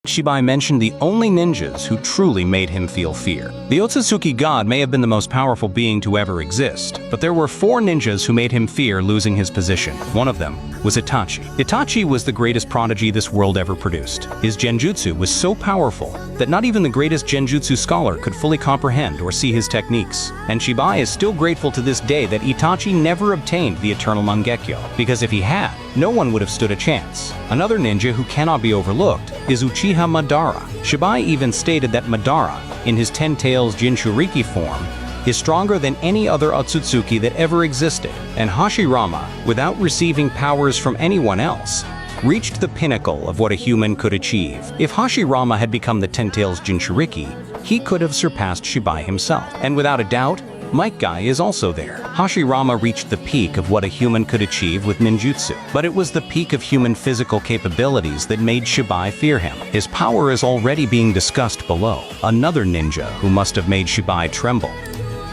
Shibai mentioned the only ninjas who truly made him feel fear. The Otsutsuki god may have been the most powerful being to ever exist, but there were 4 ninjas who made him fear losing his position. One of them was Itachi. Itachi was the greatest prodigy this world ever produced. His genjutsu was so powerful that not even the greatest genjutsu scholar could fully comprehend or see his techniques. And Shibai is still grateful to this day that Itachi never obtained the Eternal Mangekyo, because if he had, no one would have stood a chance. Another ninja who cannot be overlooked is Uchiha Madara. Shibai even stated that Madara, in his 10 Tails Jinchuriki form, is stronger than any other Otsutsuki that ever existed, and Hashirama, without receiving powers from anyone else, reached the pinnacle of what a human could achieve. If Hashirama had become the 10 Tails Jinchuriki, he could have surpassed Shibai himself. And without a doubt, Might Guy is also there. Hashirama reached the peak of what a human could achieve with ninjutsu, but it was the peak of human physical capabilities that made Shibai fear him. His power is already being discussed below. Another ninja who must have made Shibai tremble.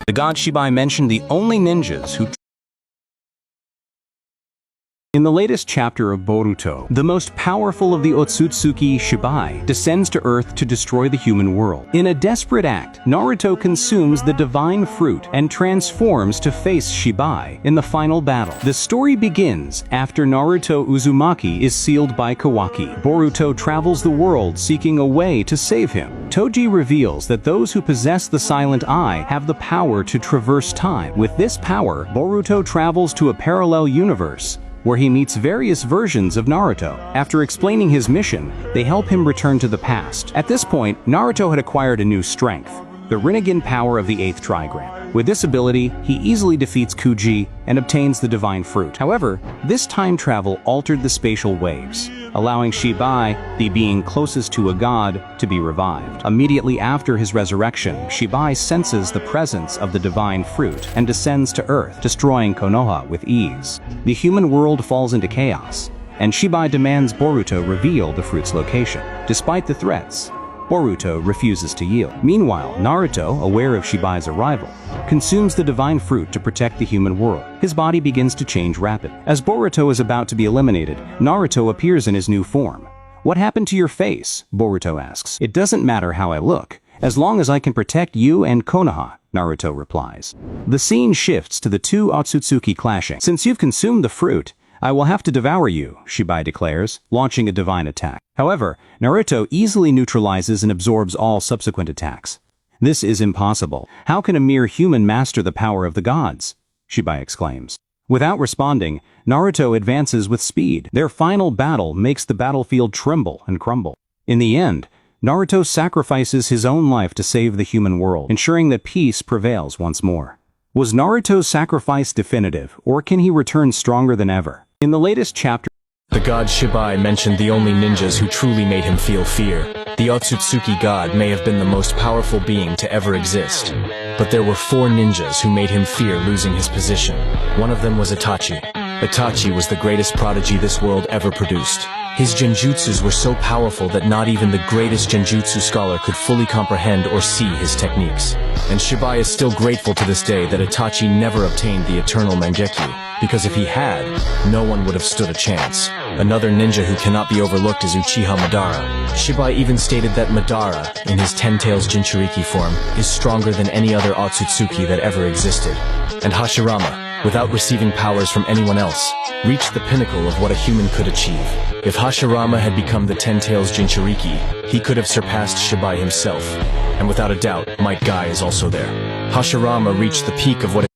The god Shibai mentioned the only ninjas who In the latest chapter of Boruto, the most powerful of the Otsutsuki, Shibai, descends to Earth to destroy the human world. In a desperate act, Naruto consumes the divine fruit and transforms to face Shibai in the final battle. The story begins after Naruto Uzumaki is sealed by Kawaki. Boruto travels the world seeking a way to save him. Toji reveals that those who possess the Silent Eye have the power to traverse time. With this power, Boruto travels to a parallel universe where he meets various versions of Naruto. After explaining his mission, they help him return to the past. At this point, Naruto had acquired a new strength, the Rinnegan power of the 8th Trigram. With this ability, he easily defeats Kuji and obtains the Divine Fruit. However, this time travel altered the spatial waves, allowing Shibai, the being closest to a god, to be revived. Immediately after his resurrection, Shibai senses the presence of the Divine Fruit and descends to Earth, destroying Konoha with ease. The human world falls into chaos, and Shibai demands Boruto reveal the fruit's location. Despite the threats, Boruto refuses to yield. Meanwhile, Naruto, aware of Shibai's arrival, consumes the divine fruit to protect the human world. His body begins to change rapidly. As Boruto is about to be eliminated, Naruto appears in his new form. "What happened to your face?" Boruto asks. "It doesn't matter how I look, as long as I can protect you and Konoha," Naruto replies. The scene shifts to the 2 Otsutsuki clashing. "Since you've consumed the fruit, I will have to devour you," Shibai declares, launching a divine attack. However, Naruto easily neutralizes and absorbs all subsequent attacks. "This is impossible. How can a mere human master the power of the gods?" Shibai exclaims. Without responding, Naruto advances with speed. Their final battle makes the battlefield tremble and crumble. In the end, Naruto sacrifices his own life to save the human world, ensuring that peace prevails once more. Was Naruto's sacrifice definitive, or can he return stronger than ever? In the latest chapter, the god Shibai mentioned the only ninjas who truly made him feel fear. The Otsutsuki god may have been the most powerful being to ever exist, but there were 4 ninjas who made him fear losing his position. One of them was Itachi. Itachi was the greatest prodigy this world ever produced. His genjutsus were so powerful that not even the greatest genjutsu scholar could fully comprehend or see his techniques. And Shibai is still grateful to this day that Itachi never obtained the Eternal Mangekyo, because if he had, no one would have stood a chance. Another ninja who cannot be overlooked is Uchiha Madara. Shibai even stated that Madara, in his 10 Tails Jinchuriki form, is stronger than any other Otsutsuki that ever existed. And Hashirama, without receiving powers from anyone else, reached the pinnacle of what a human could achieve. If Hashirama had become the 10 Tails Jinchuriki, he could have surpassed Shibai himself. And without a doubt, Might Guy is also there. Hashirama reached the peak of what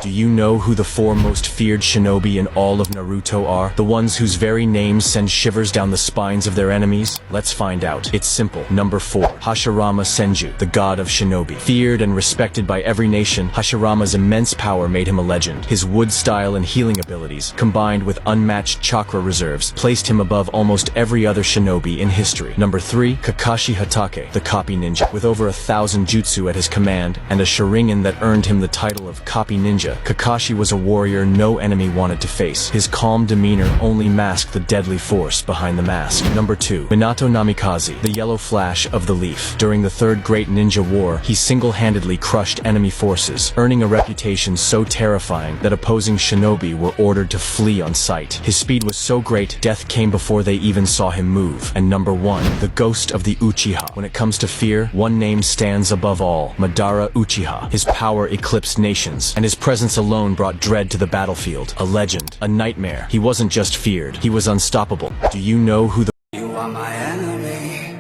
Do you know who the 4 most feared shinobi in all of Naruto are? The ones whose very names send shivers down the spines of their enemies? Let's find out. It's simple. Number 4. Hashirama Senju, the god of shinobi. Feared and respected by every nation, Hashirama's immense power made him a legend. His wood style and healing abilities, combined with unmatched chakra reserves, placed him above almost every other shinobi in history. Number 3. Kakashi Hatake, the copy ninja. With over 1,000 jutsu at his command, and a Sharingan that earned him the title of Copy Ninja, Kakashi Kakashi was a warrior no enemy wanted to face. His calm demeanor only masked the deadly force behind the mask. Number 2. Minato Namikaze, the Yellow Flash of the Leaf. During the Third Great Ninja War, he single-handedly crushed enemy forces, earning a reputation so terrifying that opposing shinobi were ordered to flee on sight. His speed was so great, death came before they even saw him move. And number 1. The Ghost of the Uchiha. When it comes to fear, one name stands above all: Madara Uchiha. His power eclipsed nations, and his presence alone brought dread to the battlefield. A legend, a nightmare. He wasn't just feared, he was unstoppable. Do you know who the You are my enemy.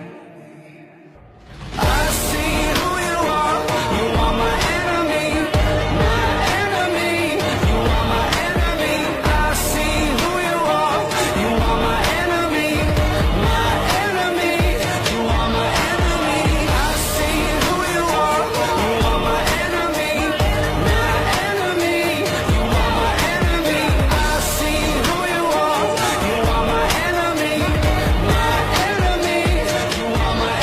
I see who you are. You are my enemy. My enemy. You are my enemy. I see who you are. You are my enemy. My enemy. You are my enemy. I see who you are. You are my enemy. My enemy. You are my enemy. I see who you are. You are my enemy. My enemy. You are my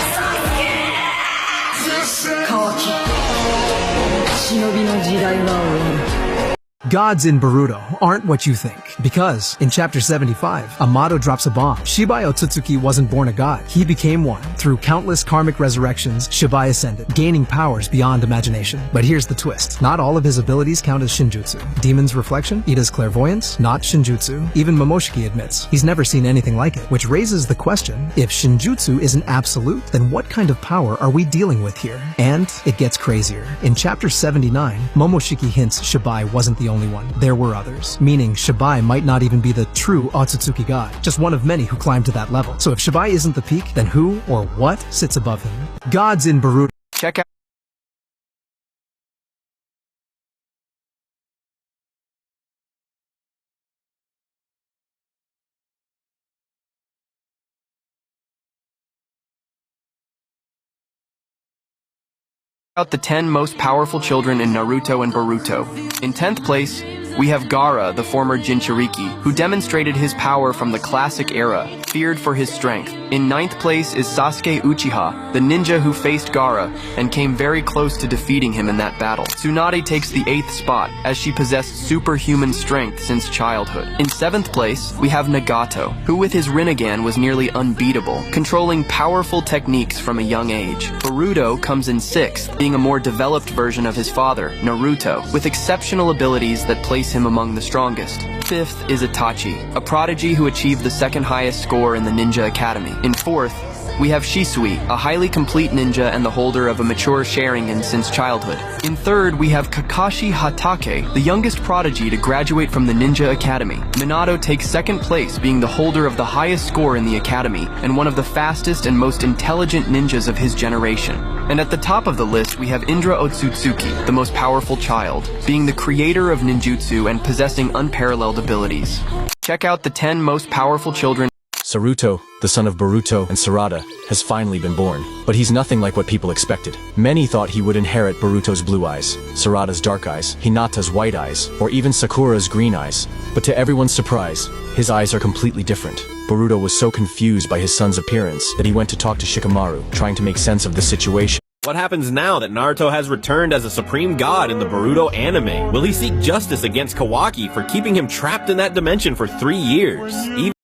Gods in Boruto aren't what you think, because in Chapter 75, Amato drops a bomb. Shibai Otsutsuki wasn't born a god, he became one. Through countless karmic resurrections, Shibai ascended, gaining powers beyond imagination. But here's the twist. Not all of his abilities count as Shinjutsu. Demon's Reflection, Ida's Clairvoyance, not Shinjutsu. Even Momoshiki admits he's never seen anything like it, which raises the question, if Shinjutsu is an absolute, then what kind of power are we dealing with here? And it gets crazier. In Chapter 79, Momoshiki hints Shibai wasn't the only one. There were others, meaning Shibai might not even be the true Otsutsuki god, just one of many who climbed to that level. So if Shibai isn't the peak, then who or what sits above him? Gods in Boruto. Check out the 10 most powerful children in Naruto and Boruto. In 10th place, we have Gaara, the former Jinchuriki, who demonstrated his power from the classic era, feared for his strength. In 9th place is Sasuke Uchiha, the ninja who faced Gaara and came very close to defeating him in that battle. Tsunade takes the 8th spot, as she possessed superhuman strength since childhood. In 7th place, we have Nagato, who with his Rinnegan was nearly unbeatable, controlling powerful techniques from a young age. Boruto comes in 6th, being a more developed version of his father, Naruto, with exceptional abilities that place him among the strongest. 5th is Itachi, a prodigy who achieved the 2nd highest score in the Ninja Academy. In 4th, we have Shisui, a highly complete ninja and the holder of a mature Sharingan since childhood. In 3rd, we have Kakashi Hatake, the youngest prodigy to graduate from the Ninja Academy. Minato takes 2nd place, being the holder of the highest score in the academy, and one of the fastest and most intelligent ninjas of his generation. And at the top of the list, we have Indra Otsutsuki, the most powerful child, being the creator of ninjutsu and possessing unparalleled abilities. Check out the 10 most powerful children. Saruto, the son of Boruto and Sarada, has finally been born. But he's nothing like what people expected. Many thought he would inherit Boruto's blue eyes, Sarada's dark eyes, Hinata's white eyes, or even Sakura's green eyes. But to everyone's surprise, his eyes are completely different. Boruto was so confused by his son's appearance that he went to talk to Shikamaru, trying to make sense of the situation. What happens now that Naruto has returned as a supreme god in the Boruto anime? Will he seek justice against Kawaki for keeping him trapped in that dimension for 3 years?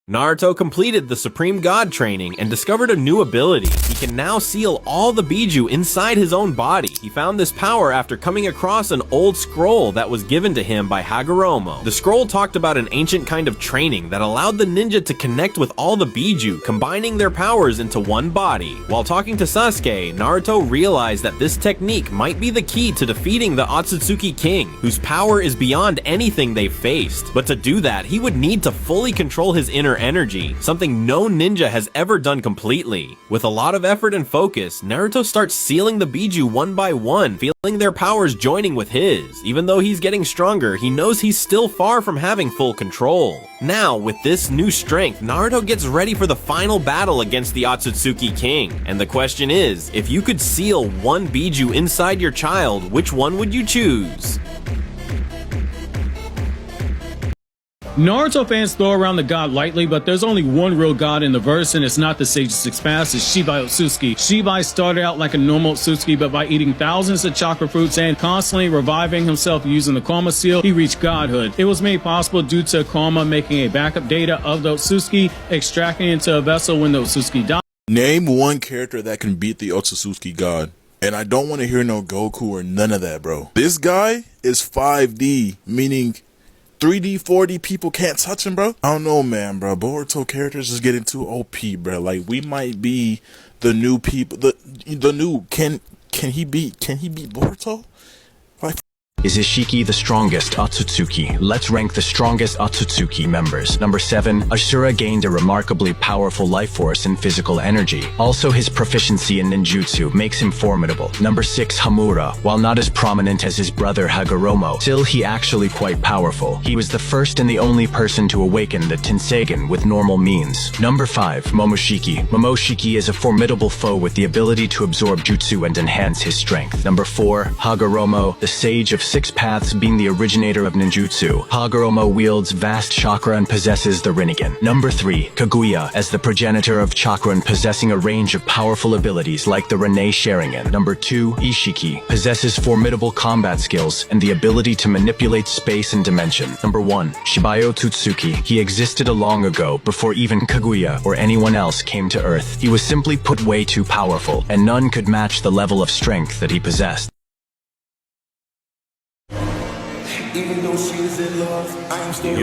Naruto completed the Supreme God training and discovered a new ability. He can now seal all the Biju inside his own body. He found this power after coming across an old scroll that was given to him by Hagoromo. The scroll talked about an ancient kind of training that allowed the ninja to connect with all the Biju, combining their powers into one body. While talking to Sasuke, Naruto realized that this technique might be the key to defeating the Otsutsuki King, whose power is beyond anything they've faced. But to do that, he would need to fully control his inner energy, something no ninja has ever done completely. With a lot of effort and focus, Naruto starts sealing the Biju one by one, feeling their powers joining with his. Even though he's getting stronger, he knows he's still far from having full control. Now, with this new strength, Naruto gets ready for the final battle against the Otsutsuki King. And the question is, if you could seal one Biju inside your child, which one would you choose? Naruto fans throw around the god lightly, but there's only one real god in the verse, and it's not the Sage of Six Paths, it's Shibai Otsutsuki. Shibai started out like a normal Otsutsuki, but by eating thousands of chakra fruits and constantly reviving himself using the Karma Seal, he reached godhood. It was made possible due to Karma making a backup data of the Otsutsuki, extracting into a vessel when the Otsutsuki died. Name one character that can beat the Otsutsuki god. And I don't want to hear no Goku or none of that, bro. This guy is 5D, meaning 3D, 4D people can't touch him, bro. I don't know, man, bro. Boruto characters is getting too OP, bro. Like, we might be the new people. The new can he beat Boruto? Like, Is Ishiki the strongest Otsutsuki? Let's rank the strongest Otsutsuki members. Number 7, Ashura gained a remarkably powerful life force and physical energy. Also, his proficiency in ninjutsu makes him formidable. Number 6, Hamura. While not as prominent as his brother Hagoromo, still he actually quite powerful. He was the first and the only person to awaken the Tenseigan with normal means. Number 5, Momoshiki. Momoshiki is a formidable foe with the ability to absorb jutsu and enhance his strength. Number 4, Hagoromo, the Sage of Six Paths, being the originator of ninjutsu. Hagoromo wields vast chakra and possesses the Rinnegan. Number 3, Kaguya, as the progenitor of chakra and possessing a range of powerful abilities like the Rinne Sharingan. Number 2, Ishiki, possesses formidable combat skills and the ability to manipulate space and dimension. Number 1, Shibai Otsutsuki. He existed a long ago, before even Kaguya or anyone else came to Earth. He was simply put way too powerful, and none could match the level of strength that he possessed. Even though she is in love, I am still